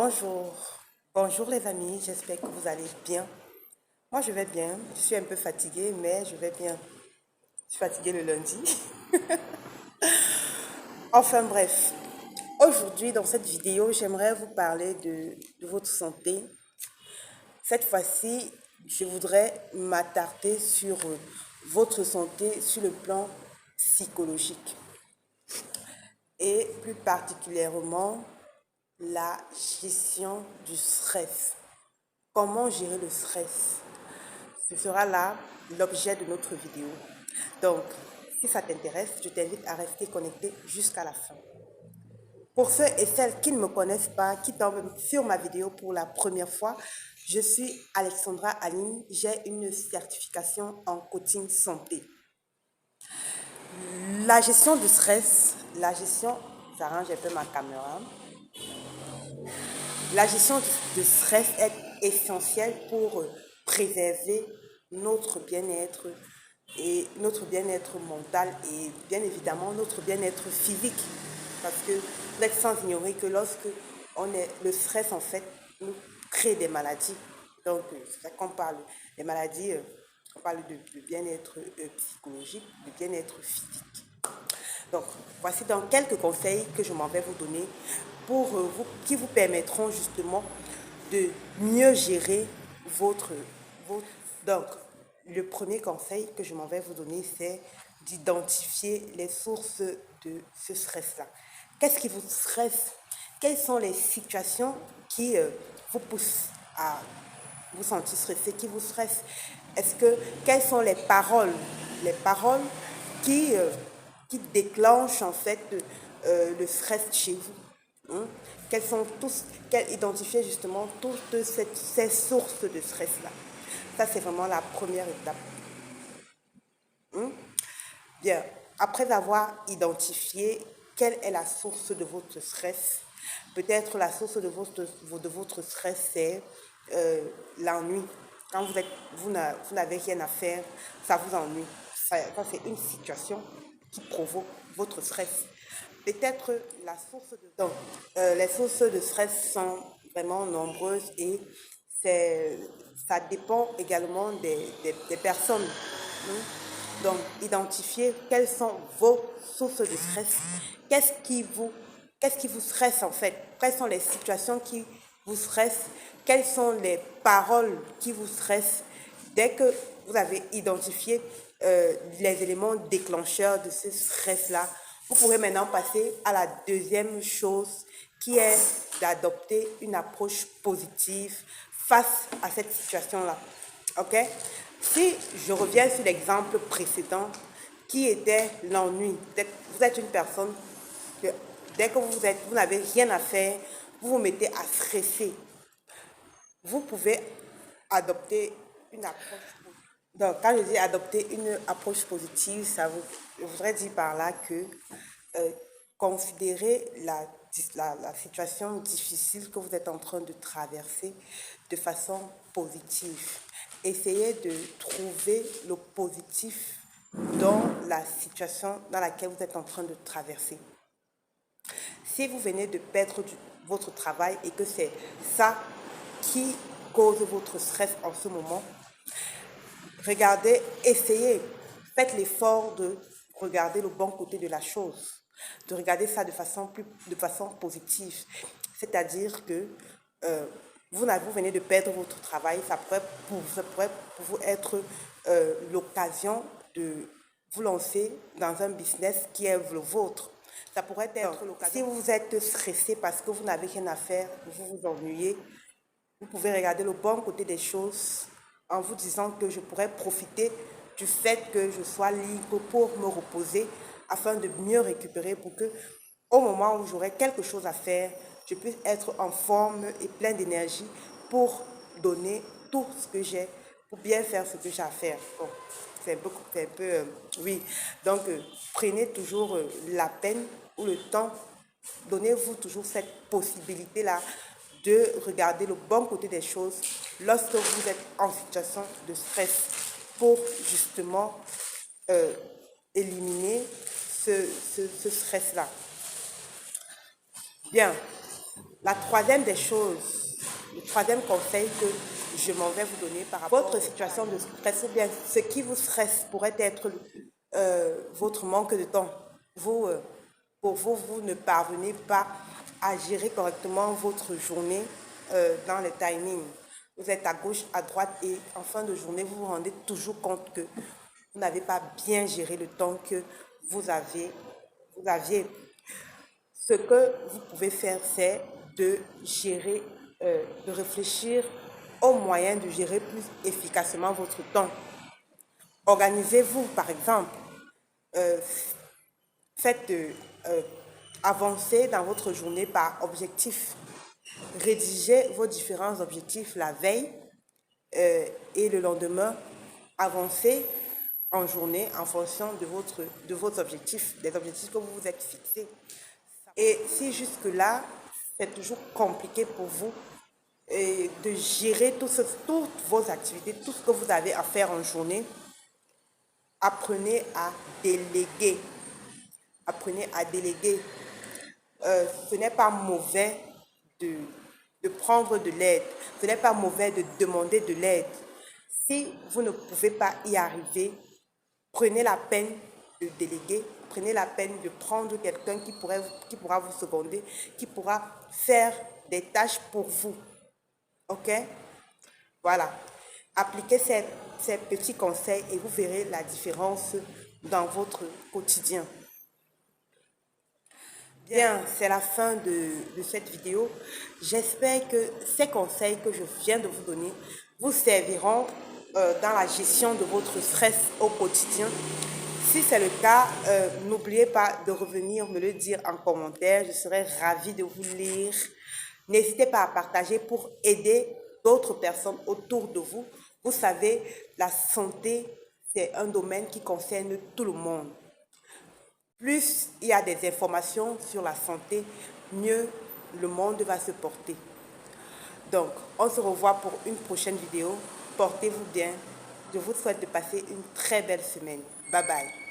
Bonjour, bonjour les amis, j'espère que vous allez bien. Moi je vais bien, je suis un peu fatiguée mais je vais bien. Je suis fatiguée le lundi. Enfin bref, aujourd'hui dans cette vidéo j'aimerais vous parler de votre santé. Cette fois-ci, je voudrais m'attarder sur votre santé sur le plan psychologique et plus particulièrement la gestion du stress. Comment gérer le stress? Ce sera là l'objet de notre vidéo. Donc, si ça t'intéresse, je t'invite à rester connecté jusqu'à la fin. Pour ceux et celles qui ne me connaissent pas, qui tombent sur ma vidéo pour la première fois, je suis Alexandra Aline, j'ai une certification en coaching santé. La gestion du stress, j'arrange un peu ma caméra. La gestion du stress est essentielle pour préserver notre bien-être et notre bien-être mental et bien évidemment notre bien-être physique. Parce que vous êtes sans ignorer que lorsque le stress en fait nous crée des maladies. Donc c'est ça qu'on parle des maladies, on parle de bien-être psychologique, de bien-être physique. Donc, voici donc quelques conseils que je m'en vais vous donner pour qui vous permettront justement de mieux gérer votre... Donc, le premier conseil que je m'en vais vous donner, c'est d'identifier les sources de ce stress-là. Qu'est-ce qui vous stresse? Quelles sont les situations qui vous poussent à vous sentir stressé, qui vous stressent? Quelles sont les paroles qui, euh, qui déclenchent en fait le stress chez vous? Hein? Quelles sont identifier justement toutes ces sources de stress-là. Ça, c'est vraiment la première étape. Hein? Bien, après avoir identifié quelle est la source de votre stress, peut-être la source de votre stress, c'est l'ennui. Quand vous n'avez rien à faire, ça vous ennuie. Ça c'est une situation qui provoque votre stress. Peut-être la source de... Donc, les sources de stress sont vraiment nombreuses et ça dépend également des personnes. Hein. Donc, identifiez quelles sont vos sources de stress. Qu'est-ce qui vous, qu'est-ce qui vous stresse en fait? Quelles sont les situations qui vous stressent? Quelles sont les paroles qui vous stressent? Dès que vous avez identifié les éléments déclencheurs de ce stress-là, vous pourrez maintenant passer à la deuxième chose qui est d'adopter une approche positive face à cette situation-là. OK? Si je reviens sur l'exemple précédent qui était l'ennui, vous êtes une personne que dès que vous n'avez rien à faire, vous vous mettez à stresser. Vous pouvez adopter une approche positive. Donc, quand je dis adopter une approche positive, je voudrais dire par là que euh, considérez la situation difficile que vous êtes en train de traverser de façon positive. Essayez de trouver le positif dans la situation dans laquelle vous êtes en train de traverser. Si vous venez de perdre votre travail et que c'est ça qui cause votre stress en ce moment, regardez, essayez, faites l'effort de regarder le bon côté de la chose, de regarder ça de façon positive. C'est-à-dire que vous venez de perdre votre travail, ça pourrait pour vous être l'occasion de vous lancer dans un business qui est le vôtre. Ça pourrait être l'occasion. Si vous êtes stressé parce que vous n'avez rien à faire, vous vous ennuyez, vous pouvez regarder le bon côté des choses en vous disant que je pourrais profiter du fait que je sois libre pour me reposer afin de mieux récupérer pour que au moment où j'aurai quelque chose à faire, je puisse être en forme et plein d'énergie pour donner tout ce que j'ai, pour bien faire ce que j'ai à faire. Bon, c'est un peu oui. Donc, prenez toujours la peine ou le temps, donnez-vous toujours cette possibilité-là de regarder le bon côté des choses lorsque vous êtes en situation de stress pour justement éliminer ce stress-là. Bien. La troisième des choses, le troisième conseil que je m'en vais vous donner par rapport à votre situation de stress ou bien ce qui vous stresse pourrait être votre manque de temps. Pour vous, vous ne parvenez pas à gérer correctement votre journée dans le timing. Vous êtes à gauche, à droite et en fin de journée, vous vous rendez toujours compte que vous n'avez pas bien géré le temps que vous aviez. Ce que vous pouvez faire, c'est de gérer, de réfléchir aux moyens de gérer plus efficacement votre temps. Organisez-vous, par exemple. Euh, Faites avancer dans votre journée par objectif. Rédigez vos différents objectifs la veille et le lendemain, avancez en journée en fonction de vos objectifs, des objectifs que vous vous êtes fixés. Et si jusque-là, c'est toujours compliqué pour vous de gérer toutes vos activités, tout ce que vous avez à faire en journée, apprenez à déléguer. Apprenez à déléguer. Ce n'est pas mauvais de, de prendre de l'aide. Ce n'est pas mauvais de demander de l'aide. Si vous ne pouvez pas y arriver, prenez la peine de déléguer, prenez la peine de prendre quelqu'un qui pourra vous seconder, qui pourra faire des tâches pour vous. OK? Voilà. Appliquez ces petits conseils et vous verrez la différence dans votre quotidien. Bien, c'est la fin de cette vidéo. J'espère que ces conseils que je viens de vous donner vous serviront dans la gestion de votre stress au quotidien. Si c'est le cas, n'oubliez pas de revenir me le dire en commentaire. Je serai ravie de vous lire. N'hésitez pas à partager pour aider d'autres personnes autour de vous. Vous savez, la santé, c'est un domaine qui concerne tout le monde. Plus il y a des informations sur la santé, mieux le monde va se porter. Donc, on se revoit pour une prochaine vidéo. Portez-vous bien. Je vous souhaite de passer une très belle semaine. Bye bye.